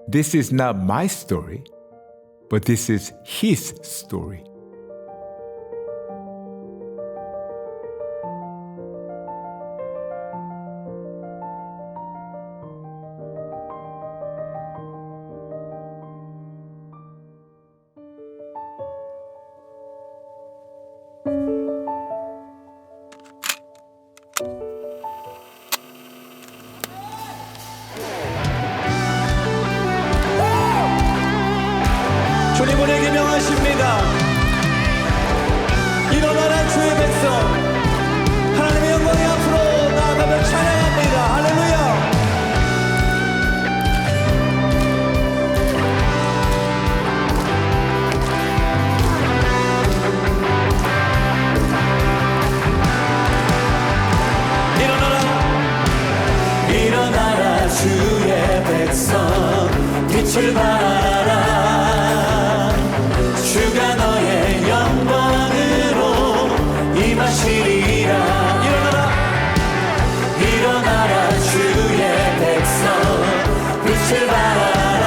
This is not my story, but this is His story. 주님 우리에게 명하십니다. 일어나라 주의 백성, 하나님의 영광이 앞으로 나아가며 찬양합니다. 할렐루야. 일어나라 주의 백성, 빛을 발하라. 주가 너의 영광으로 임하시리라. 일어나라 주의 백성, 빛을 발하라.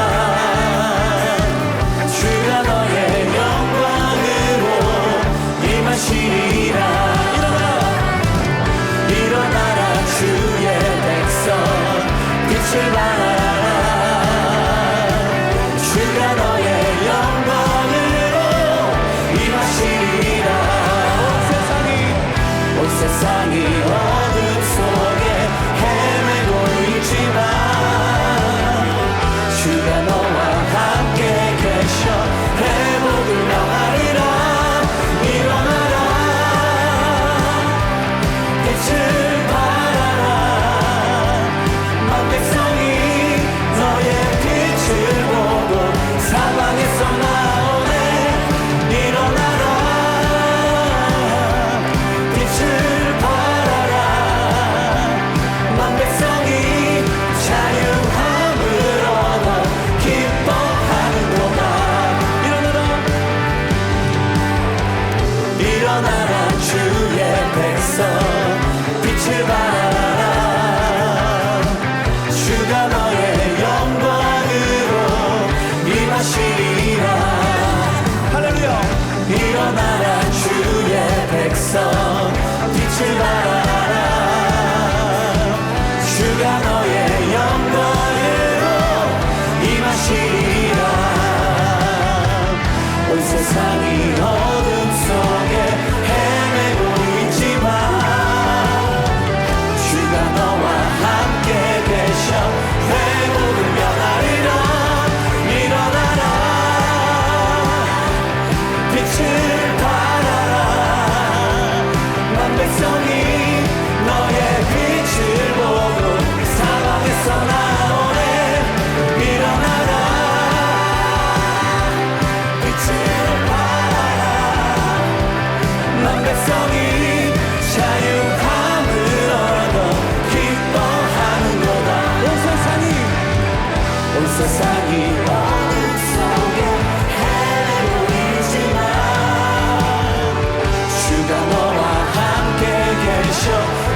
주가 너의 영광으로 임하시리라. 일어나라 주의 백성, 빛을 발하라. 주가 너의 영광으로 임하시리라. 온 세상이 어둠 속에 헤매고 있지만 주가 너와 함께 계셔 회복을 명하리라. 일어나라 빛을 발하라. 만 백성이 너의 빛을 보고 사방에서 나오네. 일어나라 빛을 발하라. 만 백성이 자유함을 얻어 기뻐하는도다. 일어나라 주의 백성, 빛을 발하라. 주가 너의 영광으로 임하시리라. 할렐루야. 일어나라 주의 백성, 빛을 발하라. 주가 너의 영광으로 임하시리라. 온 세상이 어둠 속에 헤매고 있지만 주가 너와 함께 계셔 회복을 명하리라. 일어나라 빛을 발하라. 만 백성이 너의 빛을 보고 사방에서 나오네. 일어나라 빛을 발하라. 만 백성이 자유함을 얻어 기뻐하는도다. 온 세상이 어둠 속에 헤매고 있지만 주가 너와 함께 계셔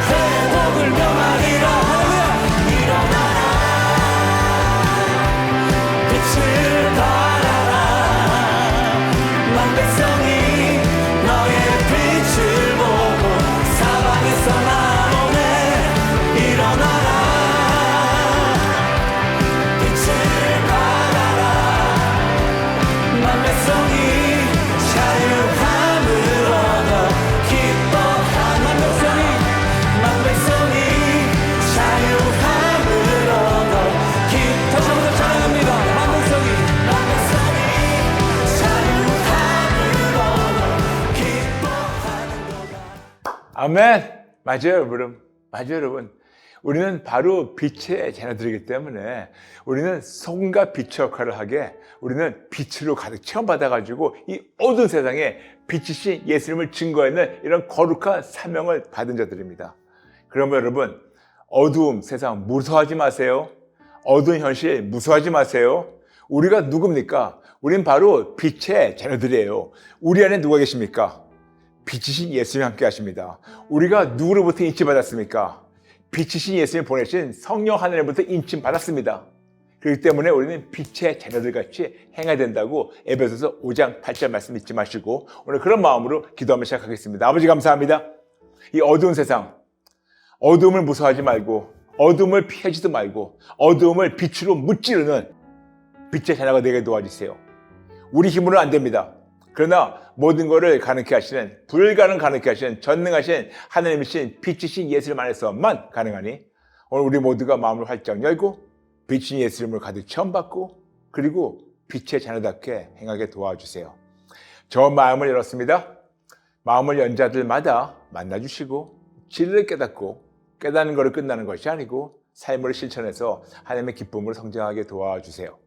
회복을 명하리라. 일어나라 빛을 발하라. 만 백성이 너의 빛을 보고 사방에서 나오네. 일어나라 빛을 발하라. 만 백성이 자유함을 얻어 기뻐하는. 만 백성이 자유함을 얻어 다시 한번 찬양합니다. 만 백성이 자유함을 얻어 기뻐하는도다. 아멘. 맞아요, 여러분. 맞아요, 여러분. 우리는 바로 빛의 자녀들이기 때문에 우리는 소금과 빛의 역할을 하게 우리는 빛으로 가득 체험받아가지고 이 어두운 세상에 빛이신 예수님을 증거하는 이런 거룩한 사명을 받은 자들입니다. 그러면 여러분, 어두움 세상 무서워하지 마세요. 어두운 현실 무서워하지 마세요. 우리가 누굽니까? 우린 바로 빛의 자녀들이에요. 우리 안에 누가 계십니까? 빛이신 예수님이 함께 하십니다. 우리가 누구로부터 인치받았습니까? 빛이신 예수님이 보내신 성령 하나님부터 인침받았습니다. 그렇기 때문에 우리는 빛의 자녀들 같이 행해야 된다고 에베소서 5장 8절 말씀 잊지 마시고 오늘 그런 마음으로 기도하며 시작하겠습니다. 아버지 감사합니다. 이 어두운 세상, 어두움을 무서워하지 말고 어두움을 피하지도 말고 어두움을 빛으로 무찌르는 빛의 자녀가 되게 도와주세요. 우리 힘으로는 안 됩니다. 그러나 모든 것을 가능케 하시는, 불가능 가능케 하시는 전능하신 하나님이신 빛이신 예수님 안에서만 가능하니 오늘 우리 모두가 마음을 활짝 열고 빛인 예수님을 가득 체험받고 그리고 빛의 자녀답게 행하게 도와주세요. 저 마음을 열었습니다. 마음을 연 자들마다 만나주시고 진리를 깨닫고 깨닫는 것을 끝나는 것이 아니고 삶을 실천해서 하나님의 기쁨을 성장하게 도와주세요.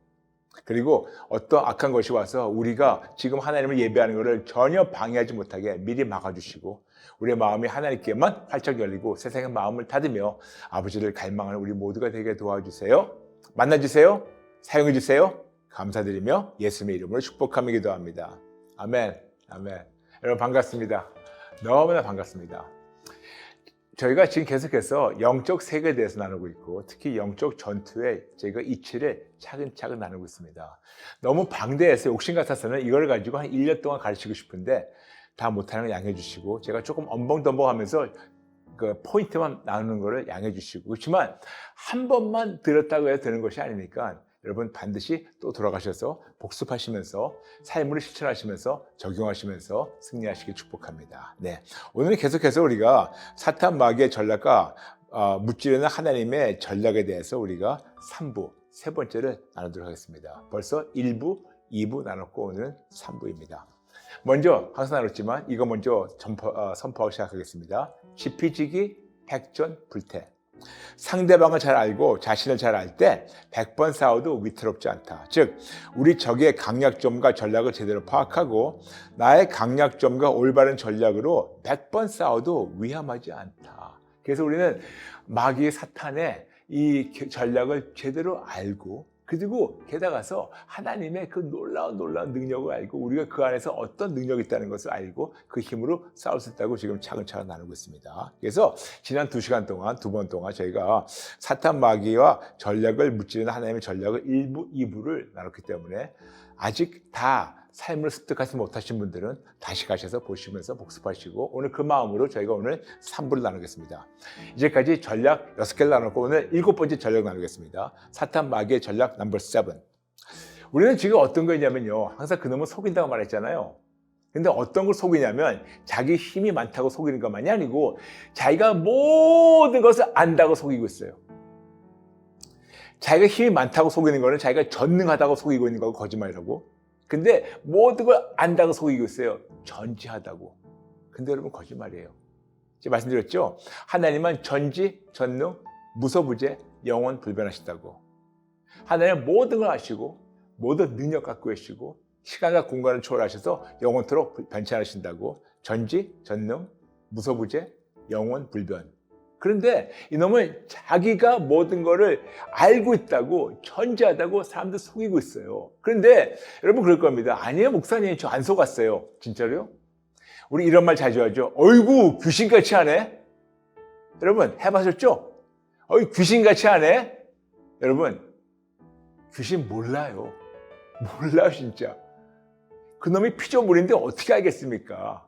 그리고 어떤 악한 것이 와서 우리가 지금 하나님을 예배하는 것을 전혀 방해하지 못하게 미리 막아주시고 우리의 마음이 하나님께만 활짝 열리고 세상의 마음을 닫으며 아버지를 갈망하는 우리 모두가 되게 도와주세요. 만나주세요. 사용해주세요. 감사드리며 예수님의 이름으로 축복하며 기도합니다. 아멘. 아멘. 여러분 반갑습니다. 너무나 반갑습니다. 저희가 지금 계속해서 영적 세계에 대해서 나누고 있고 특히 영적 전투의 저희가 이치를 차근차근 나누고 있습니다. 너무 방대해서 욕심 같아서는 이걸 가지고 한 1년 동안 가르치고 싶은데 다 못하는 거 양해해 주시고 제가 조금 엄벙덤벙하면서 그 포인트만 나누는 거를 양해해 주시고 그렇지만 한 번만 들었다고 해서 되는 것이 아니니까 여러분 반드시 또 돌아가셔서 복습하시면서 삶을 실천하시면서 적용하시면서 승리하시길 축복합니다. 네, 오늘은 계속해서 우리가 사탄 마귀의 전략과 무찌르는 하나님의 전략에 대해서 우리가 3부, 세 번째를 나누도록 하겠습니다. 벌써 1부, 2부 나눴고 오늘은 3부입니다. 먼저 항상 나눴지만 이거 먼저 선포하기 시작하겠습니다. 지피지기 백전불태. 상대방을 잘 알고 자신을 잘 알 때 100번 싸워도 위태롭지 않다. 즉 우리 적의 강약점과 전략을 제대로 파악하고 나의 강약점과 올바른 전략으로 100번 싸워도 위험하지 않다. 그래서 우리는 마귀의 사탄의 이 전략을 제대로 알고 그리고 게다가서 하나님의 그 놀라운 능력을 알고 우리가 그 안에서 어떤 능력이 있다는 것을 알고 그 힘으로 싸울 수 있다고 지금 차근차근 나누고 있습니다. 그래서 지난 2시간 동안, 2번 동안 저희가 사탄 마귀와 전략을 무찌르는 하나님의 전략을 1부, 2부를 나눴기 때문에 아직 다 삶을 습득하지 못하신 분들은 다시 가셔서 보시면서 복습하시고 오늘 그 마음으로 저희가 오늘 3부를 나누겠습니다. 이제까지 전략 6개를 나눴고 오늘 7번째 전략 나누겠습니다. 사탄 마귀의 전략 넘버 7. 우리는 지금 어떤 거냐면요. 항상 그놈을 속인다고 말했잖아요. 근데 어떤 걸 속이냐면 자기 힘이 많다고 속이는 것만이 아니고 자기가 모든 것을 안다고 속이고 있어요. 자기가 힘이 많다고 속이는 거는 자기가 전능하다고 속이고 있는 거고 거짓말이라고. 근데 모든 걸 안다고 속이고 있어요. 전지하다고. 근데 여러분 거짓말이에요. 제가 말씀드렸죠? 하나님은 전지, 전능, 무소부재, 영원 불변하시다고. 하나님은 모든 걸 아시고 모든 능력 갖고 계시고 시간과 공간을 초월하셔서 영원토록 변치 않으신다고. 전지, 전능, 무소부재, 영원 불변. 그런데 이놈은 자기가 모든 거를 알고 있다고 전지하다고 사람들 속이고 있어요. 그런데 여러분 그럴 겁니다. 아니에요 목사님 저 안 속았어요. 진짜로요? 우리 이런 말 자주 하죠. 어이구 귀신같이 하네. 여러분 해보셨죠? 어이 귀신같이 하네. 여러분 귀신 몰라요. 몰라요 진짜. 그놈이 피조물인데 어떻게 알겠습니까?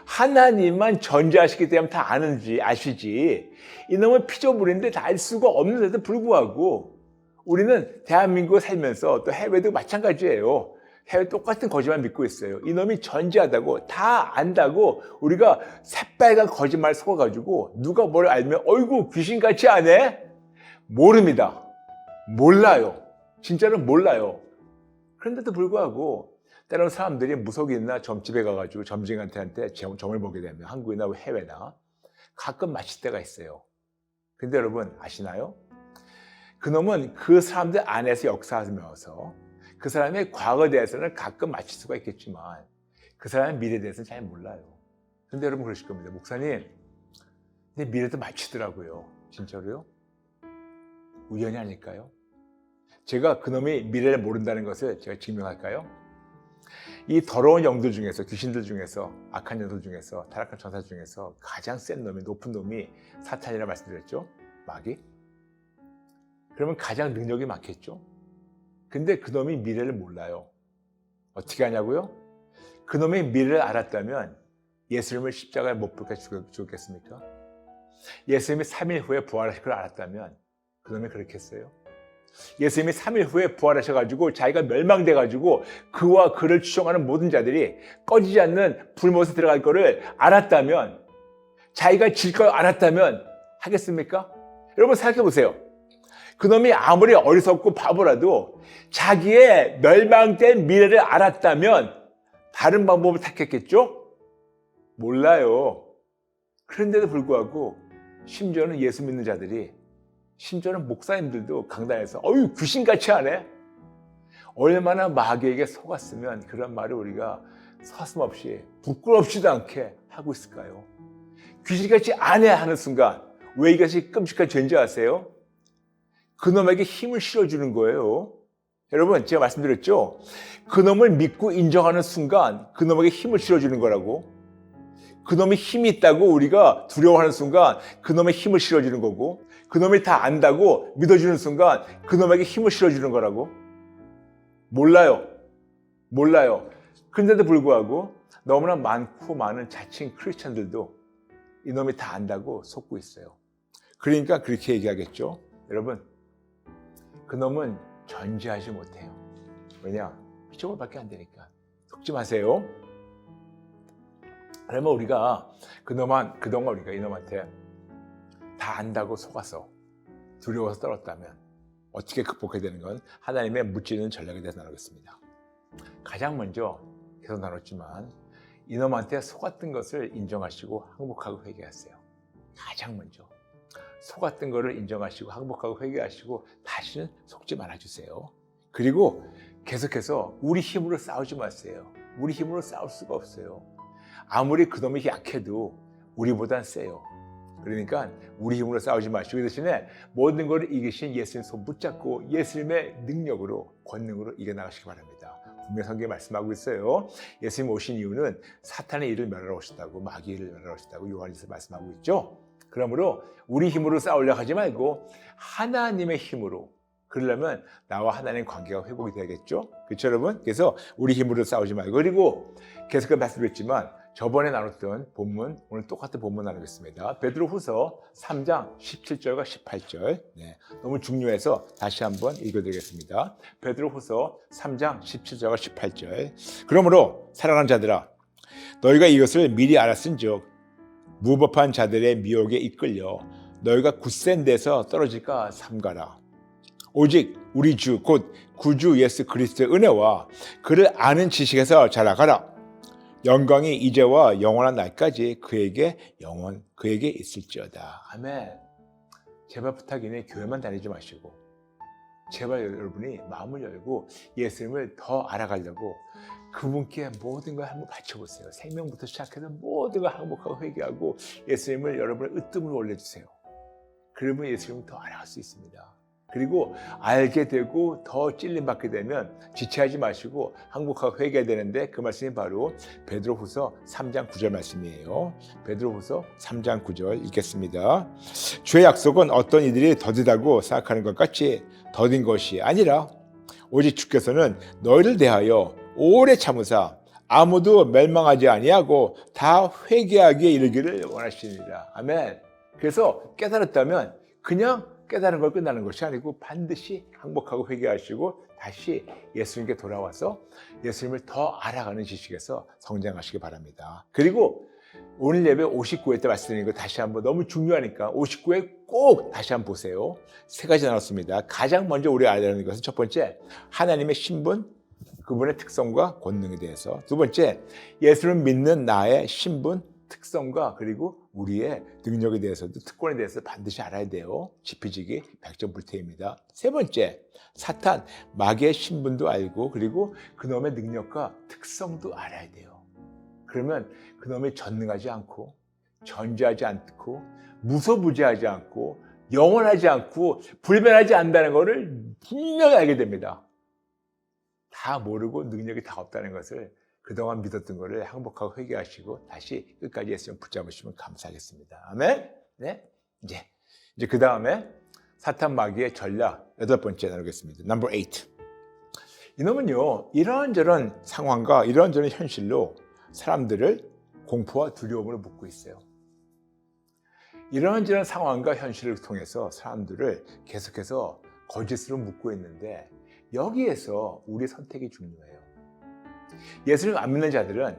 하나님만 전지하시기 때문에 다 아는지 아시지. 이놈은 피조물인데 다 알 수가 없는데도 불구하고 우리는 대한민국에 살면서 또 해외도 마찬가지예요. 해외 똑같은 거짓말 믿고 있어요. 이놈이 전지하다고 다 안다고 우리가 새빨간 거짓말 속아가지고 누가 뭘 알면 어이구 귀신같이 안 해? 모릅니다. 몰라요. 진짜로 몰라요. 그런데도 불구하고 때로는 사람들이 무속인이나 점집에 가가지고 점쟁이한테 점을 보게 되면 한국이나 해외나 가끔 마칠 때가 있어요. 근데 여러분 아시나요? 그놈은 그 사람들 안에서 역사하면서 그 사람의 과거에 대해서는 가끔 마칠 수가 있겠지만 그 사람의 미래에 대해서는 잘 몰라요. 근데 여러분 그러실 겁니다. 목사님, 내 미래도 마치더라고요. 진짜로요? 우연이 아닐까요? 제가 그놈이 미래를 모른다는 것을 제가 증명할까요? 이 더러운 영들 중에서 귀신들 중에서 악한 영들 중에서 타락한 천사 중에서 가장 센 놈이 높은 놈이 사탄이라 말씀드렸죠. 마귀. 그러면 가장 능력이 많겠죠. 근데 그놈이 미래를 몰라요. 어떻게 하냐고요? 그놈의 미래를 알았다면 예수님을 십자가에 못 박혀 죽었겠습니까? 예수님이 3일 후에 부활하실 걸 알았다면 그놈이 그렇겠어요? 예수님이 3일 후에 부활하셔가지고 자기가 멸망돼가지고 그와 그를 추종하는 모든 자들이 꺼지지 않는 불못에 들어갈 거를 알았다면, 자기가 질 걸 알았다면 하겠습니까? 여러분 생각해 보세요. 그놈이 아무리 어리석고 바보라도 자기의 멸망된 미래를 알았다면 다른 방법을 택했겠죠? 몰라요. 그런데도 불구하고 심지어는 예수 믿는 자들이, 심지어는 목사님들도 강단에서 어휴 귀신같이 하네, 얼마나 마귀에게 속았으면 그런 말을 우리가 서슴없이 부끄럽지도 않게 하고 있을까요? 귀신같이 안 해 하는 순간 왜 이것이 끔찍한 죄인지 아세요? 그놈에게 힘을 실어주는 거예요. 여러분 제가 말씀드렸죠? 그놈을 믿고 인정하는 순간 그놈에게 힘을 실어주는 거라고. 그놈이 힘이 있다고 우리가 두려워하는 순간 그놈의 힘을 실어주는 거고, 그놈이 다 안다고 믿어주는 순간 그놈에게 힘을 실어주는 거라고. 몰라요. 그런데도 불구하고 너무나 많고 많은 자칭 크리스천들도 이놈이 다 안다고 속고 있어요. 그러니까 그렇게 얘기하겠죠. 여러분, 그놈은 존재하지 못해요. 왜냐? 피조물밖에 안 되니까. 속지 마세요. 그러면 우리가 그동안 우리가 이놈한테 다 안다고 속아서 두려워서 떨었다면 어떻게 극복해야 되는 건 하나님의 묻지는 전략에 대해서 나누겠습니다. 가장 먼저 계속 나눴지만 이놈한테 속았던 것을 인정하시고 항복하고 회개하세요. 가장 먼저 속았던 것을 인정하시고 항복하고 회개하시고 다시는 속지 말아주세요. 그리고 계속해서 우리 힘으로 싸우지 마세요. 우리 힘으로 싸울 수가 없어요. 아무리 그놈이 약해도 우리보단 세요. 그러니까 우리 힘으로 싸우지 마시고 그 대신에 모든 것을 이기신 예수님 손 붙잡고 예수님의 능력으로, 권능으로 이겨나가시기 바랍니다. 분명히 성경에 말씀하고 있어요. 예수님 오신 이유는 사탄의 일을 멸하러 오셨다고, 마귀의 일을 멸하러 오셨다고 요한에서 말씀하고 있죠. 그러므로 우리 힘으로 싸우려고 하지 말고 하나님의 힘으로, 그러려면 나와 하나님의 관계가 회복이 되겠죠. 그렇죠 여러분? 그래서 우리 힘으로 싸우지 말고, 그리고 계속 말씀드렸지만 저번에 나눴던 본문, 오늘 똑같은 본문 나누겠습니다. 베드로후서 3장 17절과 18절. 너무 중요해서 다시 한번 읽어드리겠습니다. 베드로후서 3장 17절과 18절. 그러므로 사랑하는 자들아, 너희가 이것을 미리 알았은즉 무법한 자들의 미혹에 이끌려 너희가 굳센 데서 떨어질까 삼가라. 오직 우리 주 곧 구주 예수 그리스도의 은혜와 그를 아는 지식에서 자라가라. 영광이 이제와 영원한 날까지 그에게 있을지어다. 아멘. 제발 부탁이니 교회만 다니지 마시고 제발 여러분이 마음을 열고 예수님을 더 알아가려고 그분께 모든 걸 한번 바쳐보세요. 생명부터 시작해서 모든 걸 항복하고 회개하고 예수님을 여러분의 으뜸으로 올려주세요. 그러면 예수님을 더 알아갈 수 있습니다. 그리고 알게 되고 더 찔림받게 되면 지체하지 마시고 항복하고 회개해야 되는데 그 말씀이 바로 베드로후서 3장 9절 말씀이에요. 베드로후서 3장 9절 읽겠습니다. 주의 약속은 어떤 이들이 더디다고 생각하는 것 같이 더딘 것이 아니라 오직 주께서는 너희를 대하여 오래 참으사 아무도 멸망하지 아니하고 다 회개하기에 이르기를 원하시니라. 아멘. 그래서 깨달았다면 그냥 깨달은 걸 끝나는 것이 아니고 반드시 항복하고 회개하시고 다시 예수님께 돌아와서 예수님을 더 알아가는 지식에서 성장하시기 바랍니다. 그리고 오늘 예배 59회 때 말씀드린 거 다시 한번 너무 중요하니까 59회 꼭 다시 한번 보세요. 세 가지 나눴습니다. 가장 먼저 우리가 알아야 하는 것은 첫 번째, 하나님의 신분, 그분의 특성과 권능에 대해서. 두 번째, 예수를 믿는 나의 신분, 특성과 그리고 우리의 능력에 대해서도, 특권에 대해서 반드시 알아야 돼요. 지피지기 100점 불태입니다. 세 번째, 사탄, 마귀의 신분도 알고 그리고 그놈의 능력과 특성도 알아야 돼요. 그러면 그놈이 전능하지 않고 존재하지 않고 무소부재하지 않고 영원하지 않고 불변하지 않는다는 것을 분명히 알게 됩니다. 다 모르고 능력이 다 없다는 것을 그동안 믿었던 것을 항복하고 회개하시고 다시 끝까지 예수님 붙잡으시면 감사하겠습니다. 아멘. 네. 이제 그 다음에 사탄 마귀의 전략 8번째 나누겠습니다. Number 8. 이놈은요, 이런저런 상황과 이런저런 현실로 사람들을 공포와 두려움으로 묶고 있어요. 이런저런 상황과 현실을 통해서 사람들을 계속해서 거짓으로 묶고 있는데, 여기에서 우리 선택이 중요해요. 예수님 안 믿는 자들은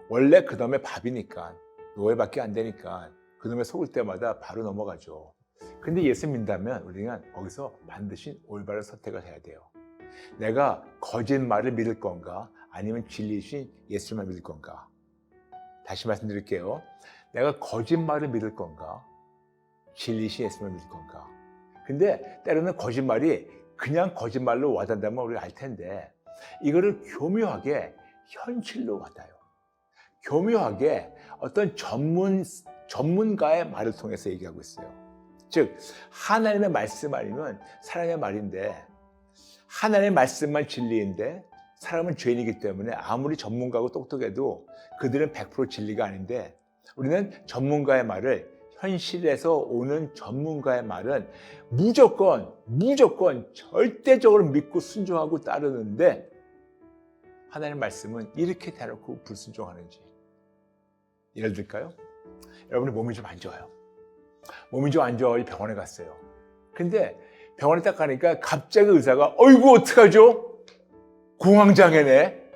원래 그놈의 밥이니까, 노예밖에 안 되니까 그놈의 속을 때마다 바로 넘어가죠. 근데 예수 믿다면 우리는 거기서 반드시 올바른 선택을 해야 돼요. 내가 거짓말을 믿을 건가, 아니면 진리이신 예수님을 믿을 건가? 다시 말씀드릴게요. 내가 거짓말을 믿을 건가, 진리이신 예수님을 믿을 건가? 근데 때로는 거짓말이 그냥 거짓말로 와닿는다면 우리가 알 텐데, 이거를 교묘하게 현실로 와닿아요. 교묘하게 어떤 전문가의 말을 통해서 얘기하고 있어요. 즉, 하나님의 말씀 아니면 사람의 말인데, 하나님의 말씀만 진리인데 사람은 죄인이기 때문에 아무리 전문가고 똑똑해도 그들은 100% 진리가 아닌데, 우리는 전문가의 말을, 현실에서 오는 전문가의 말은 무조건 절대적으로 믿고 순종하고 따르는데, 하나님의 말씀은 이렇게 대놓고 불순종하는지. 예를 들까요? 여러분의 몸이 좀 안 좋아요. 몸이 좀 안 좋아서 병원에 갔어요. 근데 병원에 딱 가니까 갑자기 의사가 어이구 어떡하죠? 공황장애네.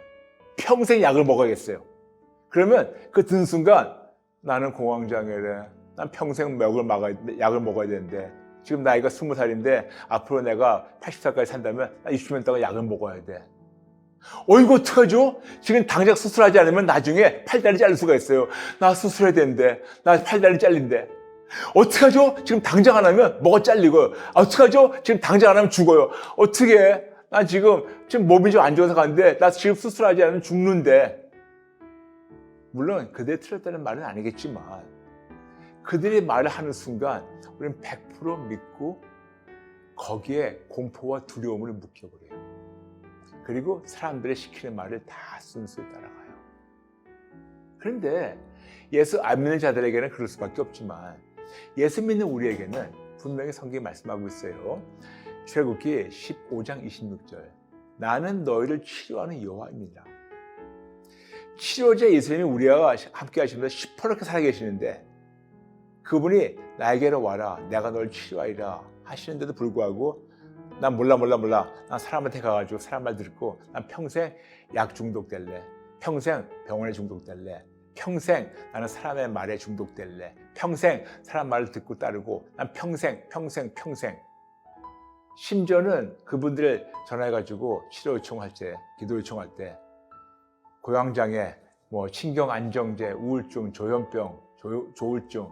평생 약을 먹어야겠어요. 그러면 그 듣는 순간 나는 공황장애래. 난 평생 약을 먹어야 되는데, 지금 나이가 20살인데 앞으로 내가 80살까지 산다면 나 60년 동안 약을 먹어야 돼. 어이구 어떡하죠? 지금 당장 수술하지 않으면 나중에 팔다리 자를 수가 있어요. 나 수술해야 되는데, 나 팔다리 잘린대. 어떡하죠? 지금 당장 안 하면 뭐가 잘리고요. 어떡하죠? 지금 당장 안 하면 죽어요. 어떻게 해? 나 지금 몸이 좀 안 좋아서 가는데, 나 지금 수술하지 않으면 죽는데. 물론 그들이 틀렸다는 말은 아니겠지만, 그들이 말을 하는 순간 우리는 100% 믿고 거기에 공포와 두려움을 묶여버려요. 그리고 사람들의 시키는 말을 다 순수히 따라가요. 그런데 예수 안 믿는 자들에게는 그럴 수밖에 없지만, 예수 믿는 우리에게는 분명히 성경이 말씀하고 있어요. 출애굽기 15장 26절. 나는 너희를 치료하는 여호와입니다. 치료자 예수님이 우리와 함께 하시면서 시퍼렇게 살아계시는데, 그분이 나에게로 와라, 내가 널 치료하리라 하시는데도 불구하고 난 몰라 난 사람한테 가가지고 사람 말 듣고 난 평생 약 중독될래, 평생 병원에 중독될래, 평생 나는 사람의 말에 중독될래, 평생 사람 말을 듣고 따르고 난 평생. 심지어는 그분들을 전화해가지고 치료 요청할 때, 기도 요청할 때 고양장애, 신경안정제, 우울증, 조현병, 조울증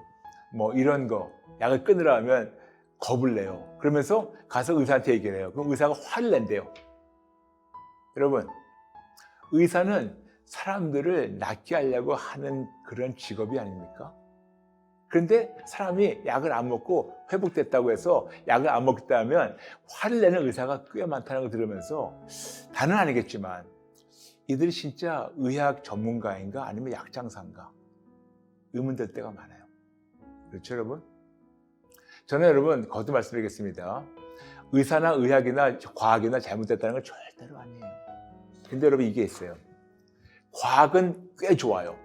이런 거 약을 끊으라 하면 겁을 내요. 그러면서 가서 의사한테 얘기를 해요. 그럼 의사가 화를 낸대요. 여러분, 의사는 사람들을 낫게 하려고 하는 그런 직업이 아닙니까? 그런데 사람이 약을 안 먹고 회복됐다고 해서 약을 안 먹겠다 하면 화를 내는 의사가 꽤 많다는 걸 들으면서, 다는 아니겠지만 이들이 진짜 의학 전문가인가 아니면 약장사인가 의문될 때가 많아요. 그렇죠, 여러분? 저는 여러분 거듭 말씀드리겠습니다. 의사나 의학이나 과학이나 잘못됐다는 건 절대로 아니에요. 근데 여러분 이게 있어요. 과학은 꽤 좋아요.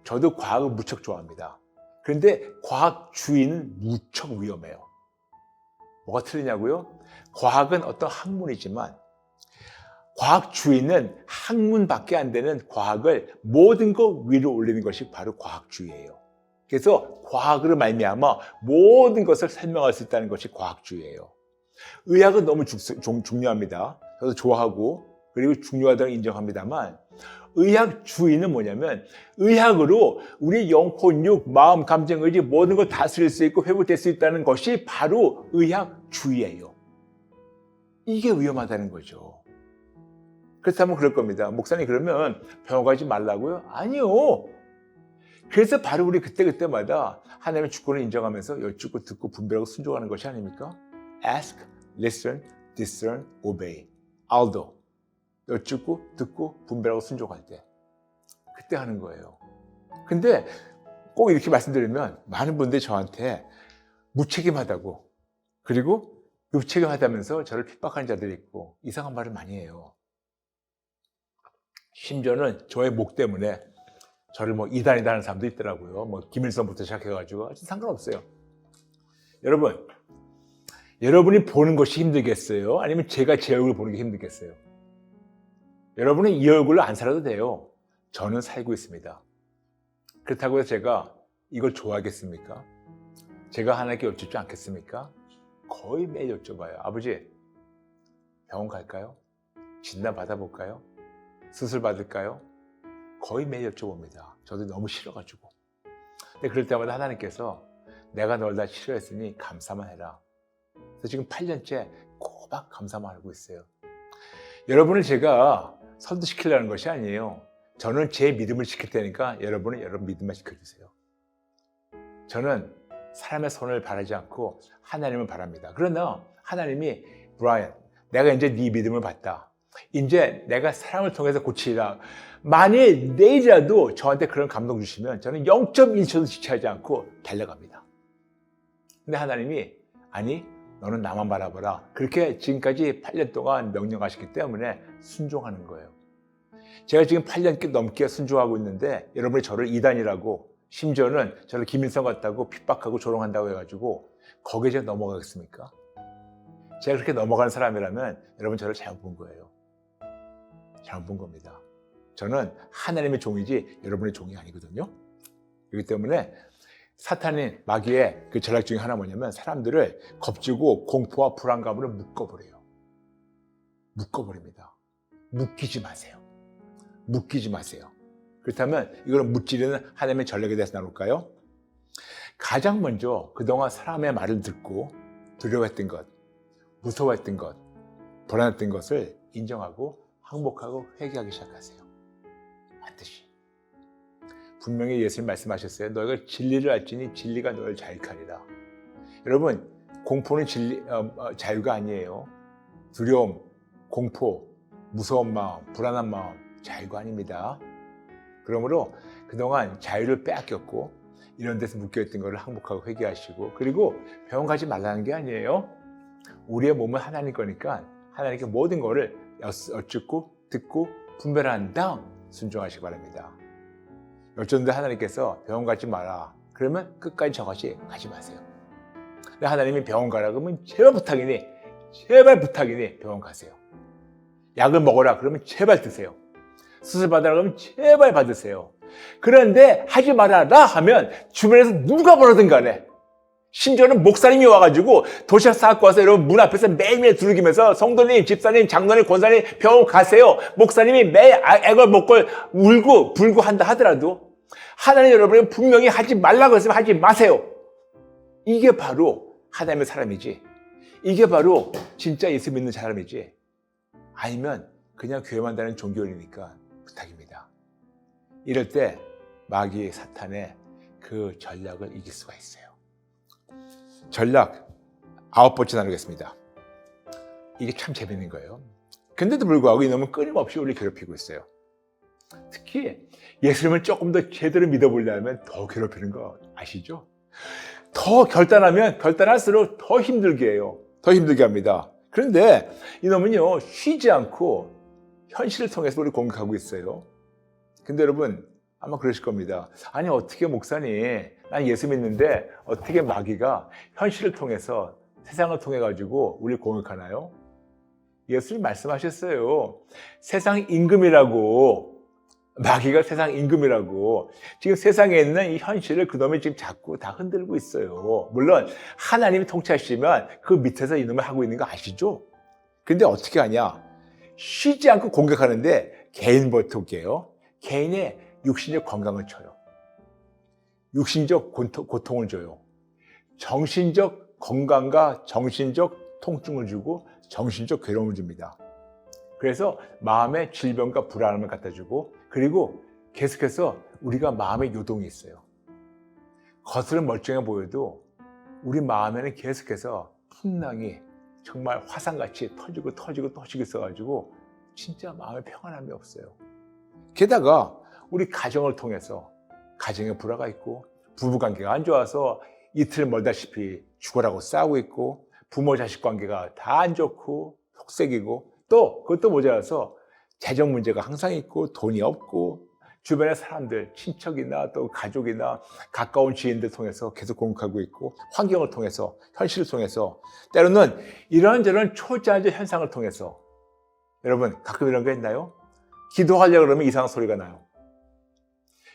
저도 과학을 무척 좋아합니다. 그런데 과학주의는 무척 위험해요. 뭐가 틀리냐고요? 과학은 어떤 학문이지만 과학주의는 학문밖에 안 되는 과학을 모든 것 위로 올리는 것이 바로 과학주의예요. 그래서 과학으로 말미암아 모든 것을 설명할 수 있다는 것이 과학주의예요. 의학은 너무 중요합니다. 저도 좋아하고 그리고 중요하다고 인정합니다만, 의학주의는 뭐냐면 의학으로 우리 영혼, 육, 마음, 감정, 의지 모든 걸 다스릴 수 있고 회복될 수 있다는 것이 바로 의학주의예요. 이게 위험하다는 거죠. 그렇다면 그럴 겁니다. 목사님 그러면 병원 가지 말라고요? 아니요. 그래서 바로 우리 그때마다 하나님의 주권을 인정하면서 여쭙고 듣고 분별하고 순종하는 것이 아닙니까? Ask, listen, discern, obey. Aldo. 여쭙고 듣고 분별하고 순종할 때. 그때 하는 거예요. 근데 꼭 이렇게 말씀드리면 많은 분들이 저한테 무책임하다고, 그리고 무책임하다면서 저를 핍박하는 자들이 있고 이상한 말을 많이 해요. 심지어는 저의 목 때문에 저를 뭐 이단이다 하는 사람도 있더라고요. 뭐 김일성부터 시작해가지고 상관없어요. 여러분, 여러분이 보는 것이 힘들겠어요? 아니면 제가 제 얼굴 보는 게 힘들겠어요? 여러분은 이 얼굴로 안 살아도 돼요. 저는 살고 있습니다. 그렇다고 해서 제가 이걸 좋아하겠습니까? 제가 하나님께 여쭙지 않겠습니까? 거의 매일 여쭤봐요. 아버지, 병원 갈까요? 진단 받아볼까요? 수술 받을까요? 거의 매일 여쭤봅니다. 저도 너무 싫어가지고. 근데 그럴 때마다 하나님께서 내가 널 다 치료했으니 감사만 해라. 그래서 지금 8년째 꼬박 감사만 하고 있어요. 여러분을 제가 선두시키려는 것이 아니에요. 저는 제 믿음을 지킬 테니까 여러분은 여러분 믿음만 지켜주세요. 저는 사람의 손을 바라지 않고 하나님을 바랍니다. 그러나 하나님이 브라이언, 내가 이제 네 믿음을 봤다. 이제 내가 사람을 통해서 고치리라. 만일 내일이라도 저한테 그런 감동 주시면 저는 0.1초도 지체하지 않고 달려갑니다. 근데 하나님이 아니 너는 나만 바라봐라. 그렇게 지금까지 8년 동안 명령하셨기 때문에 순종하는 거예요. 제가 지금 8년 넘게 순종하고 있는데 여러분이 저를 이단이라고 심지어는 저를 김일성 같다고 핍박하고 조롱한다고 해가지고 거기에 제가 넘어가겠습니까? 제가 그렇게 넘어가는 사람이라면 여러분 저를 잘못 본 거예요. 잘못 본 겁니다. 저는 하나님의 종이지 여러분의 종이 아니거든요. 그렇기 때문에 사탄인 마귀의 그 전략 중에 하나 뭐냐면 사람들을 겁주고 공포와 불안감으로 묶어버려요. 묶어버립니다. 묶이지 마세요. 묶이지 마세요. 그렇다면 이걸 무찌르는 하나님의 전략에 대해서 나눌까요? 가장 먼저 그동안 사람의 말을 듣고 두려워했던 것, 무서워했던 것, 불안했던 것을 인정하고 항복하고 회개하기 시작하세요. 반드시. 분명히 예수님 말씀하셨어요. 너희가 진리를 알지니 진리가 너희를 자유하리라. 여러분, 공포는 자유가 아니에요. 두려움, 공포, 무서운 마음, 불안한 마음, 자유가 아닙니다. 그러므로 그동안 자유를 빼앗겼고 이런 데서 묶여있던 것을 항복하고 회개하시고 그리고 병원 가지 말라는 게 아니에요. 우리의 몸은 하나님 거니까 하나님께 모든 것을 여쭙고 듣고 분별한 다음 순종하시기 바랍니다. 여쭙는데 하나님께서 병원 가지 마라. 그러면 끝까지 저같이 가지 마세요. 근데 하나님이 병원 가라 그러면 제발 부탁이니 병원 가세요. 약을 먹어라 그러면 제발 드세요. 수술 받으라 그러면 제발 받으세요. 그런데 하지 말아라 하면 주변에서 누가 뭐라든 간에 심지어는 목사님이 와가지고 도시락 싸갖고 와서 여러분 문 앞에서 매일매일 두들기면서 성도님, 집사님, 장로님, 권사님 병원 가세요. 목사님이 매일 애걸복걸 울고 불고 한다 하더라도 하나님 여러분이 분명히 하지 말라고 했으면 하지 마세요. 이게 바로 하나님의 사람이지. 이게 바로 진짜 예수 믿는 사람이지. 아니면 그냥 교회만 다니는 종교인이니까 부탁입니다. 이럴 때 마귀 사탄의 그 전략을 이길 수가 있어요. 전략 9번째 나누겠습니다. 이게 참 재밌는 거예요. 근데도 불구하고 이놈은 끊임없이 우리를 괴롭히고 있어요. 특히 예수님을 조금 더 제대로 믿어보려면 더 괴롭히는 거 아시죠? 더 결단하면 결단할수록 더 힘들게 해요. 더 힘들게 합니다. 그런데 이놈은요 쉬지 않고 현실을 통해서 우리를 공격하고 있어요. 근데 여러분 아마 그러실 겁니다. 아니 어떻게 목사님 난 예수 믿는데 어떻게 마귀가 현실을 통해서 세상을 통해 가지고 우리를 공격하나요? 예수님 말씀하셨어요. 세상 임금이라고. 마귀가 세상 임금이라고. 지금 세상에 있는 이 현실을 그놈이 지금 자꾸 다 흔들고 있어요. 물론 하나님이 통치하시지만 그 밑에서 이놈이 하고 있는 거 아시죠? 근데 어떻게 하냐? 쉬지 않고 공격하는데 개인부터 볼게요. 개인의 육신적 건강을 쳐요. 육신적 고통을 줘요. 정신적 건강과 정신적 통증을 주고 정신적 괴로움을 줍니다. 그래서 마음의 질병과 불안함을 갖다 주고 그리고 계속해서 우리가 마음의 요동이 있어요. 겉으로는 멀쩡해 보여도 우리 마음에는 계속해서 풍랑이 정말 화산같이 터지고 있어가지고 진짜 마음에 평안함이 없어요. 게다가 우리 가정을 통해서 가정에 불화가 있고 부부관계가 안 좋아서 이틀 멀다시피 죽어라고 싸우고 있고 부모 자식 관계가 다 안 좋고 속색이고 또 그것도 모자라서 재정 문제가 항상 있고 돈이 없고 주변의 사람들, 친척이나 또 가족이나 가까운 지인들 통해서 계속 공격하고 있고 환경을 통해서 현실을 통해서 때로는 이런저런 초자연적 현상을 통해서 여러분 가끔 이런 거 있나요? 기도하려고 그러면 이상한 소리가 나요.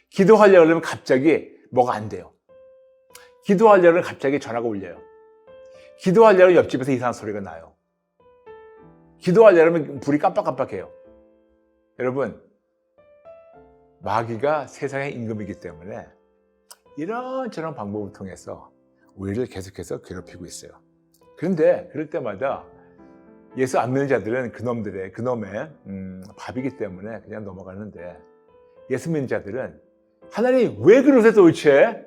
기도하려고 그러면 갑자기 뭐가 안 돼요. 기도하려고 그러면 갑자기 전화가 울려요. 기도하려고 하면 옆집에서 이상한 소리가 나요. 기도하려고 하면 불이 깜빡깜빡해요. 여러분 마귀가 세상의 임금이기 때문에 이런저런 방법을 통해서 우리를 계속해서 괴롭히고 있어요. 그런데 그럴 때마다 예수 안 믿는 자들은 그놈의 밥이기 때문에 그냥 넘어가는데 예수 믿는 자들은 하나님 왜 그러세요 도대체?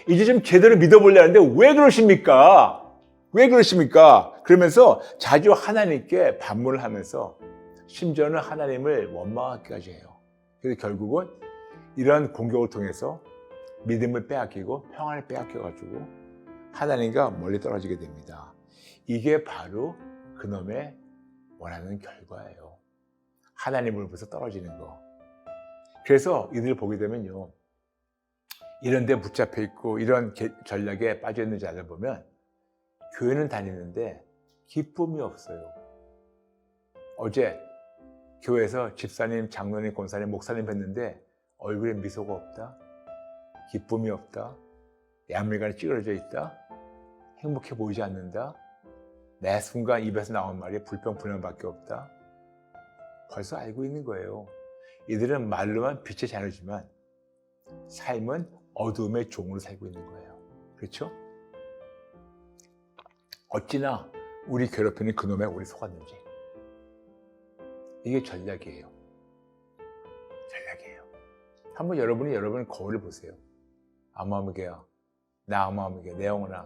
이제 좀 제대로 믿어보려 하는데 왜 그러십니까? 왜 그러십니까? 그러면서 자주 하나님께 반문을 하면서 심지어는 하나님을 원망하기까지 해요. 그래서 결국은 이런 공격을 통해서 믿음을 빼앗기고 평안을 빼앗겨가지고 하나님과 멀리 떨어지게 됩니다. 이게 바로 그놈의 원하는 결과예요. 하나님으로부터 떨어지는 거. 그래서 이들을 보게 되면요, 이런 데 붙잡혀 있고 이런 전략에 빠져 있는 자들 보면 교회는 다니는데 기쁨이 없어요. 어제 교회에서 집사님, 장로님, 권사님, 목사님 뵀는데 얼굴에 미소가 없다, 기쁨이 없다, 양밀간에 찌그러져 있다, 행복해 보이지 않는다, 매 순간 입에서 나온 말이 불평불만밖에 없다. 벌써 알고 있는 거예요. 이들은 말로만 빛의 자녀지만 삶은 어두움의 종으로 살고 있는 거예요. 그렇죠? 어찌나 우리 괴롭히는 그놈에 우리 속았는지. 이게 전략이에요. 전략이에요. 한번 여러분이 여러분의 거울을 보세요. 아마무개야, 나 아마무개, 내 영혼아,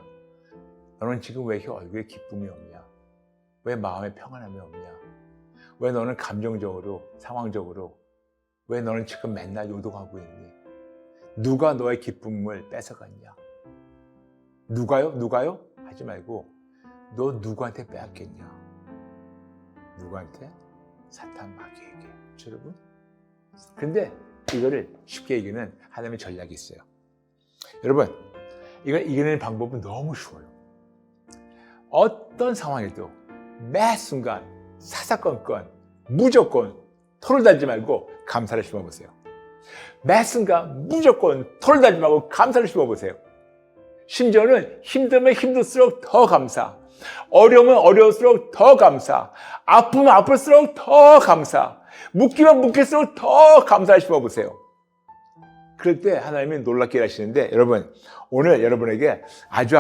너는 지금 왜 이렇게 얼굴에 기쁨이 없냐? 왜 마음에 평안함이 없냐? 왜 너는 감정적으로, 상황적으로, 왜 너는 지금 맨날 요동하고 있니? 누가 너의 기쁨을 뺏어갔냐? 누가요? 누가요? 하지 말고 너 누구한테 빼앗겼냐? 누구한테? 사탄 마귀에게. 여러분? 근데 이거를 쉽게 이기는 하나님의 전략이 있어요. 여러분, 이걸 이기는 방법은 너무 쉬워요. 어떤 상황에도 매 순간 사사건건 무조건 토를 달지 말고 감사를 심어보세요. 매 순간 무조건 토를 달지 말고 감사를 심어보세요. 심지어는 힘들면 힘들수록 더 감사, 어려우면 어려울수록 더 감사, 아프면 아플수록 더 감사, 묶이면 묶일수록 더 감사를 심어보세요. 그럴 때 하나님이 놀랍게 일하시는데, 여러분 오늘 여러분에게 아주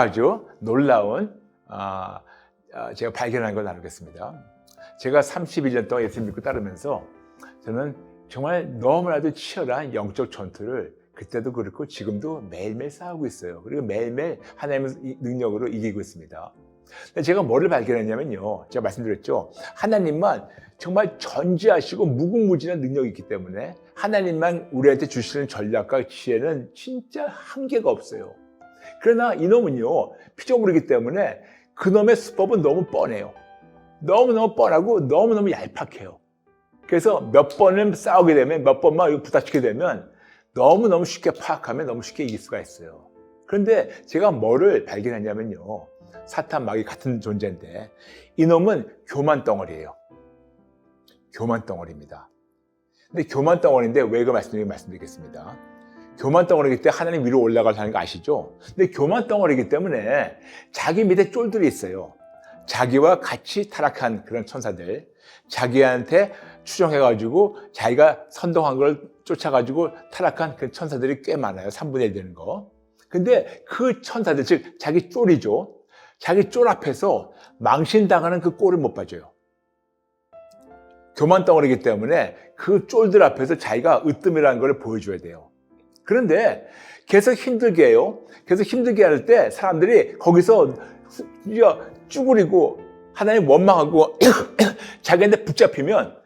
놀라운 제가 발견한 걸 나누겠습니다. 제가 31년 동안 예수 믿고 따르면서 저는 정말 너무나도 치열한 영적 전투를 그때도 그렇고 지금도 매일매일 싸우고 있어요. 그리고 매일매일 하나님의 능력으로 이기고 있습니다. 근데 제가 뭐를 발견했냐면요, 제가 말씀드렸죠, 하나님만 정말 전지하시고 무궁무진한 능력이 있기 때문에 하나님만 우리한테 주시는 전략과 지혜는 진짜 한계가 없어요. 그러나 이놈은요, 피조물이기 때문에 그놈의 수법은 너무 뻔해요. 너무너무 뻔하고 너무너무 얄팍해요. 그래서 몇 번을 싸우게 되면, 몇 번만 부닥치게 되면 너무너무 쉽게 파악하면 너무 쉽게 이길 수가 있어요. 그런데 제가 뭐를 발견했냐면요, 사탄 마귀 같은 존재인데 이놈은 교만 덩어리예요. 교만 덩어리입니다. 근데 교만 덩어리인데 왜 그 말씀드리겠습니다. 교만 덩어리이기 때문에 하나님 위로 올라가는 거 아시죠? 근데 교만 덩어리이기 때문에 자기 밑에 쫄들이 있어요. 자기와 같이 타락한 그런 천사들, 자기한테 추종해가지고 자기가 선동한 걸 쫓아가지고 타락한 그 천사들이 꽤 많아요. 3분의 1 되는 거. 근데 그 천사들, 즉 자기 쫄이죠. 자기 쫄 앞에서 망신당하는 그 꼴을 못 봐줘요. 교만 덩어리이기 때문에 그 쫄들 앞에서 자기가 으뜸이라는 걸 보여줘야 돼요. 그런데 계속 힘들게 해요. 계속 힘들게 할 때 사람들이 거기서 쭈그리고 하나님 원망하고 자기한테 붙잡히면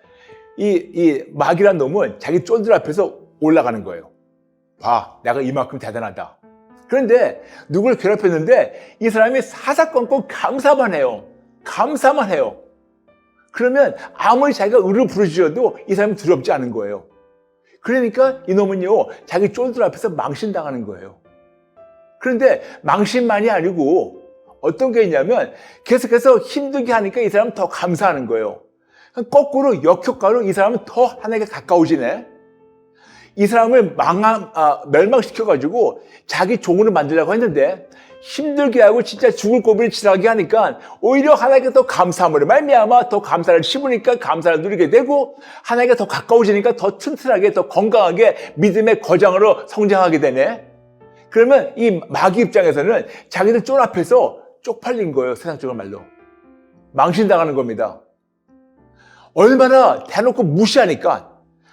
이 마귀란 놈은 자기 쫄들 앞에서 올라가는 거예요. 봐, 내가 이만큼 대단하다. 그런데 누굴 괴롭혔는데 이 사람이 사사건건 감사만 해요. 감사만 해요. 그러면 아무리 자기가 의를 부르짖어도 이 사람이 두렵지 않은 거예요. 그러니까 이놈은요, 자기 쫄들 앞에서 망신당하는 거예요. 그런데 망신만이 아니고 어떤 게 있냐면 계속해서 힘들게 하니까 이 사람은 더 감사하는 거예요. 거꾸로 역효과로 이 사람은 더 하나님께 가까워지네. 이 사람을 멸망시켜가지고 자기 종으로 만들려고 했는데 힘들게 하고 진짜 죽을 고비를 치러가게 하니까 오히려 하나님께 더 감사함으로 말미암아 더 감사를 심으니까 감사를 누리게 되고 하나님께 더 가까워지니까 더 튼튼하게 더 건강하게 믿음의 거장으로 성장하게 되네. 그러면 이 마귀 입장에서는 자기들 쫄 앞에서 쪽팔린 거예요. 세상적인 말로. 망신당하는 겁니다. 얼마나 대놓고 무시하니까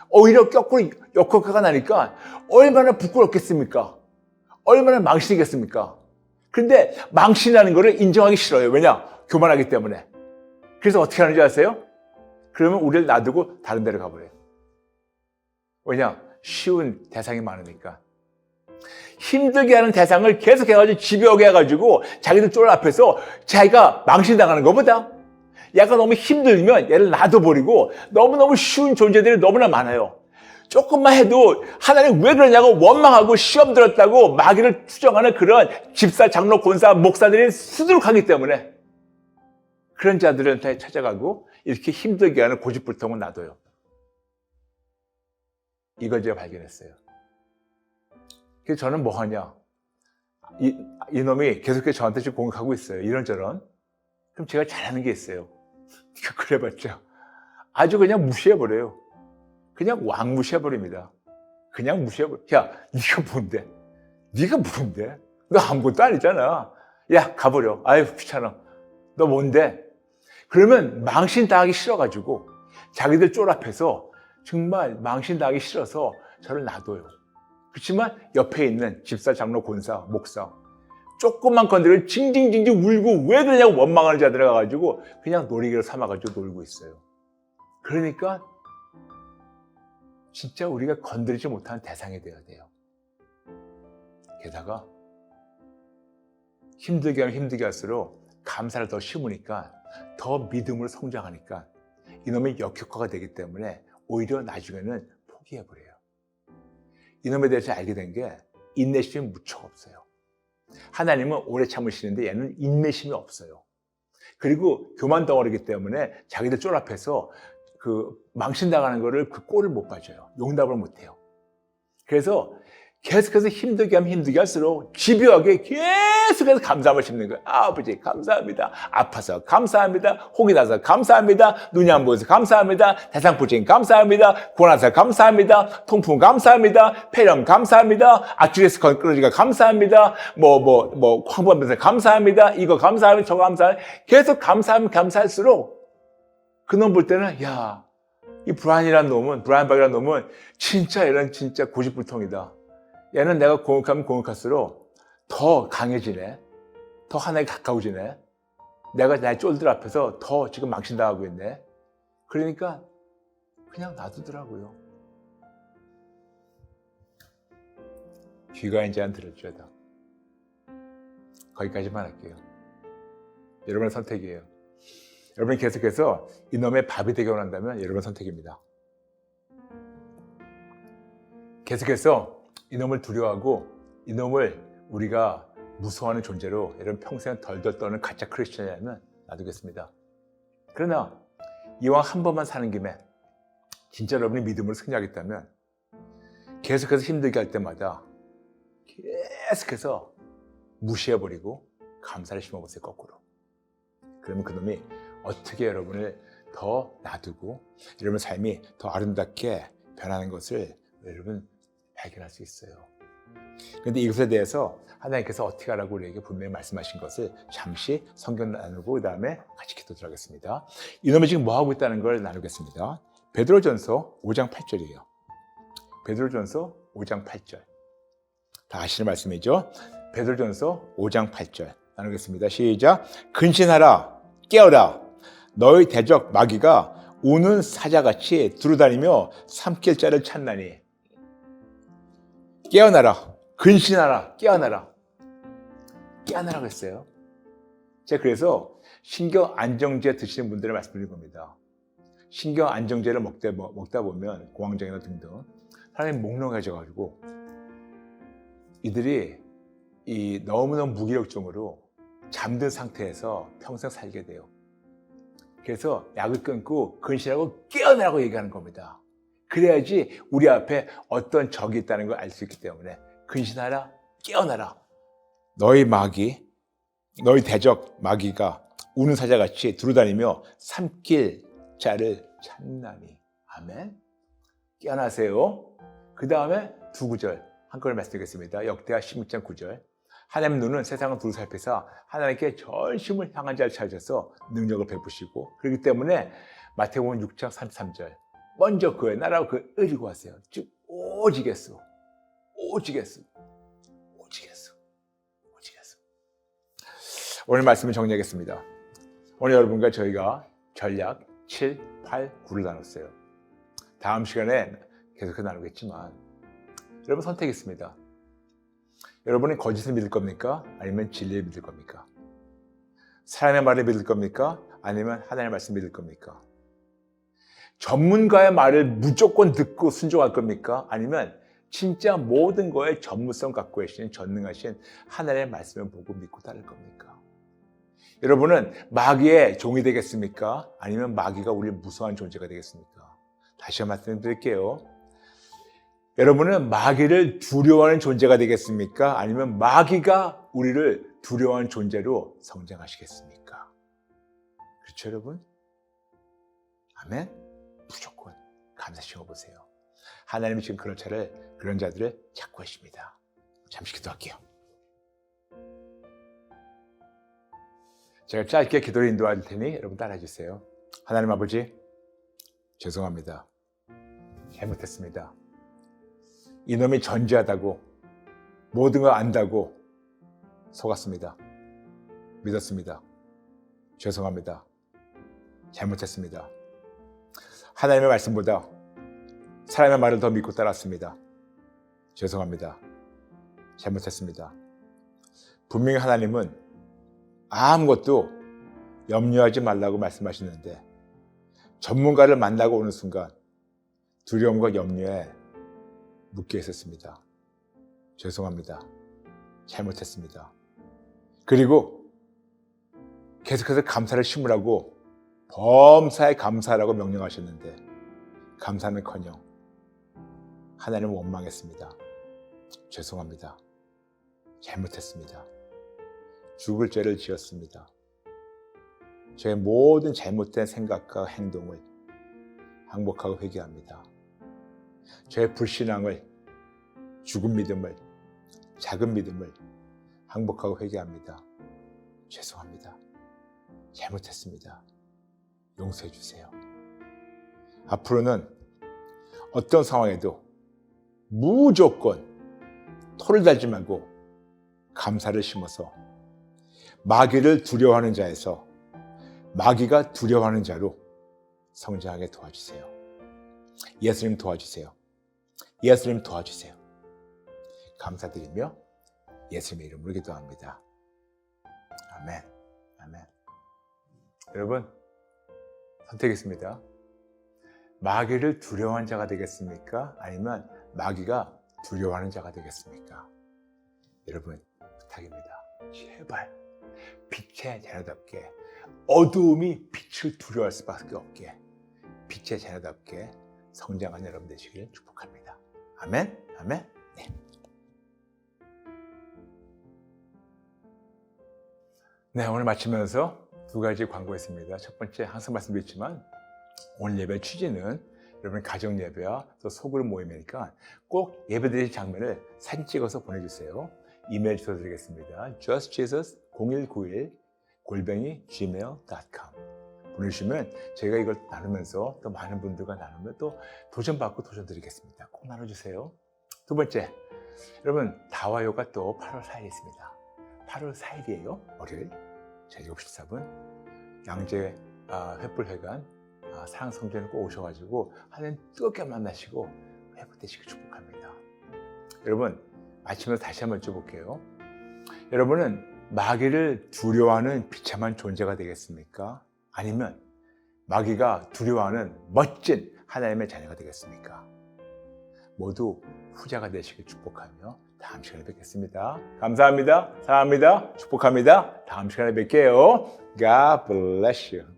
오히려 거꾸로 역효과가 나니까 얼마나 부끄럽겠습니까? 얼마나 망신이겠습니까? 근데 망신이라는 거를 인정하기 싫어요. 왜냐? 교만하기 때문에. 그래서 어떻게 하는지 아세요? 그러면 우리를 놔두고 다른 데로 가버려요. 왜냐? 쉬운 대상이 많으니까. 힘들게 하는 대상을 계속 해가지고 집요하게 해가지고 자기들 쫄 앞에서 자기가 망신당하는 것보다 얘가 너무 힘들면 얘를 놔둬버리고 너무너무 쉬운 존재들이 너무나 많아요. 조금만 해도 하나님 왜 그러냐고 원망하고 시험 들었다고 마귀를 추정하는 그런 집사, 장로, 권사, 목사들이 수두룩하기 때문에 그런 자들한테 찾아가고 이렇게 힘들게 하는 고집불통은 놔둬요. 이걸 제가 발견했어요. 그래서 저는 뭐 하냐. 이놈이 계속해서 저한테 지금 공격하고 있어요. 이런저런. 그럼 제가 잘하는 게 있어요. 그래봤자 아주 그냥 무시해버려요. 그냥 왕무시해버립니다. 그냥 무시해버려. 야, 네가 뭔데? 네가 뭔데? 너 아무것도 아니잖아. 야, 가버려. 아유, 귀찮아. 너 뭔데? 그러면 망신당하기 싫어가지고 자기들 쫄 앞에서 정말 망신당하기 싫어서 저를 놔둬요. 그렇지만 옆에 있는 집사, 장로, 권사, 목사 조금만 건드리면 징징징징 울고 왜 그러냐고 원망하는 자들 가가지고 그냥 놀이기를 삼아가지고 놀고 있어요. 그러니까 진짜 우리가 건드리지 못하는 대상이 되어야 돼요. 게다가 힘들게 하면 힘들게 할수록 감사를 더 심으니까 더 믿음으로 성장하니까 이놈의 역효과가 되기 때문에 오히려 나중에는 포기해버려요. 이놈에 대해서 알게 된 게 인내심이 무척 없어요. 하나님은 오래 참으시는데 얘는 인내심이 없어요. 그리고 교만덩어리이기 때문에 자기들 쫄 앞에서 그 망신당하는 거를 그 꼴을 못 봐줘요. 용납을 못 해요. 그래서 계속해서 힘들게 하면 힘들게 할수록 집요하게 계속해서 감사함을 심는 거예요. 아버지 감사합니다. 아파서 감사합니다. 혹이 나서 감사합니다. 눈이 안 보여서 감사합니다. 대상포진 감사합니다. 고난서 감사합니다. 통풍 감사합니다. 폐렴 감사합니다. 아킬레스 끊어지가 감사합니다. 황부하면서 감사합니다. 이거 감사합니다. 저거 감사합니다. 계속 감사하면 감사할수록 그놈 볼 때는 야, 이 브라이언이라는 놈은 진짜 얘는 진짜 고집불통이다. 얘는 내가 공격하면 공격할수록 더 강해지네. 더 하나님께 가까워지네. 내가 나의 쫄들 앞에서 더 지금 망신당하고 있네. 그러니까 그냥 놔두더라고요. 귀가 이제 안 들었죠. 거기까지만 할게요. 여러분의 선택이에요. 여러분이 계속해서 이놈의 밥이 되게 원한다면 여러분의 선택입니다. 계속해서 이놈을 두려워하고 이놈을 우리가 무서워하는 존재로 여러분 평생 덜덜 떠는 가짜 크리스천이라면 놔두겠습니다. 그러나 이왕 한 번만 사는 김에 진짜 여러분이 믿음으로 승리하겠다면 계속해서 힘들게 할 때마다 계속해서 무시해버리고 감사를 심어보세요. 거꾸로. 그러면 그놈이 어떻게 여러분을 더 놔두고 여러분 삶이 더 아름답게 변하는 것을 여러분 발견할 수 있어요. 그런데 이것에 대해서 하나님께서 어떻게 하라고 우리에게 분명히 말씀하신 것을 잠시 성경 나누고 그 다음에 같이 기도드리겠습니다. 이놈이 지금 뭐하고 있다는 걸 나누겠습니다. 베드로전서 5장 8절이에요. 베드로전서 5장 8절. 다 아시는 말씀이죠. 베드로전서 5장 8절 나누겠습니다. 시작. 근신하라, 깨어라. 너희 대적 마귀가 우는 사자같이 두루다니며 삼킬 자를 찾나니. 깨어나라, 근신하라, 깨어나라. 깨어나라고 했어요. 제가 그래서 신경 안정제 드시는 분들의 말씀드린 겁니다. 신경 안정제를 먹다 보면 공황장애나 등등 사람이 몽롱해져가지고 이들이 이 너무너무 무기력증으로 잠든 상태에서 평생 살게 돼요. 그래서 약을 끊고 근신하고 깨어나라고 얘기하는 겁니다. 그래야지 우리 앞에 어떤 적이 있다는 걸 알 수 있기 때문에 근신하라, 깨어나라. 너희 마귀, 너희 대적 마귀가 우는 사자같이 두루다니며 삼킬 자를 찾나니. 아멘. 깨어나세요. 그 다음에 두 구절 한꺼번에 말씀드리겠습니다. 역대하 16장 9절. 하나님의 눈은 세상을 두루 살펴서 하나님께 전심을 향한 자를 찾아서 능력을 베푸시고, 그렇기 때문에 마태복음 6장 33절. 먼저 그의 나라와 그 의를 구하세요. 즉 오직겠소. 오늘 말씀을 정리하겠습니다. 오늘 여러분과 저희가 전략 7, 8, 9를 나눴어요. 다음 시간에 계속 나누겠지만 여러분 선택이 있습니다. 여러분은 거짓을 믿을 겁니까? 아니면 진리를 믿을 겁니까? 사람의 말을 믿을 겁니까? 아니면 하나님의 말씀 믿을 겁니까? 전문가의 말을 무조건 듣고 순종할 겁니까? 아니면 진짜 모든 거에 전문성 갖고 계신 전능하신 하나님의 말씀을 보고 믿고 따를 겁니까? 여러분은 마귀의 종이 되겠습니까? 아니면 마귀가 우리를 무서워하는 존재가 되겠습니까? 다시 한번 말씀드릴게요. 여러분은 마귀를 두려워하는 존재가 되겠습니까? 아니면 마귀가 우리를 두려워하는 존재로 성장하시겠습니까? 그렇죠, 여러분? 아멘? 무조건 감사 심어보세요. 하나님이 지금 그런 자들을 찾고 계십니다. 잠시 기도할게요. 제가 짧게 기도를 인도할 테니 여러분 따라해 주세요. 하나님 아버지, 죄송합니다. 잘못했습니다. 이놈이 전지하다고 모든 걸 안다고 속았습니다. 믿었습니다. 죄송합니다. 잘못했습니다. 하나님의 말씀보다 사람의 말을 더 믿고 따랐습니다. 죄송합니다. 잘못했습니다. 분명히 하나님은 아무것도 염려하지 말라고 말씀하시는데 전문가를 만나고 오는 순간 두려움과 염려에 묶여 있었습니다. 죄송합니다. 잘못했습니다. 그리고 계속해서 감사를 심으라고 범사에 감사하라고 명령하셨는데 감사는커녕 하나님을 원망했습니다. 죄송합니다. 잘못했습니다. 죽을 죄를 지었습니다. 저의 모든 잘못된 생각과 행동을 항복하고 회개합니다. 저의 불신앙을, 죽은 믿음을, 작은 믿음을 항복하고 회개합니다. 죄송합니다. 잘못했습니다. 용서해 주세요. 앞으로는 어떤 상황에도 무조건 토를 달지 말고 감사를 심어서 마귀를 두려워하는 자에서 마귀가 두려워하는 자로 성장하게 도와주세요. 예수님 도와주세요. 예수님 도와주세요. 감사드리며 예수님의 이름으로 기도합니다. 아멘. 아멘. 여러분, 선택했습니다. 마귀를 두려워하는 자가 되겠습니까? 아니면 마귀가 두려워하는 자가 되겠습니까? 여러분, 부탁입니다. 제발 빛의 자녀답게, 어두움이 빛을 두려워할 수밖에 없게 빛의 자녀답게 성장하는 여러분 되시길 축복합니다. 아멘. 아멘. 네. 네, 오늘 마치면서 두 가지 광고했습니다. 첫 번째, 항상 말씀드렸지만 오늘 예배 취지는 여러분 가정 예배와 또 소그룹 모임이니까 꼭 예배드리는 장면을 사진 찍어서 보내주세요. 이메일 주소 드리겠습니다. justjesus0191@gmail.com 보내주시면 저희가 이걸 나누면서 또 많은 분들과 나누면 또 도전받고 도전 드리겠습니다. 꼭 나눠주세요. 두 번째, 여러분 다와요가 또 8월 4일에 있습니다. 8월 4일이에요. 월요일. 자, 7시 14분 양재 횃불회관 사랑성전에 꼭 오셔가지고 하나님 뜨겁게 만나시고 회복되시길 축복합니다. 여러분 아침에 다시 한번 여쭤볼게요. 여러분은 마귀를 두려워하는 비참한 존재가 되겠습니까? 아니면 마귀가 두려워하는 멋진 하나님의 자녀가 되겠습니까? 모두 후자가 되시길 축복하며 다음 시간에 뵙겠습니다. 감사합니다. 사랑합니다. 축복합니다. 다음 시간에 뵐게요. God bless you.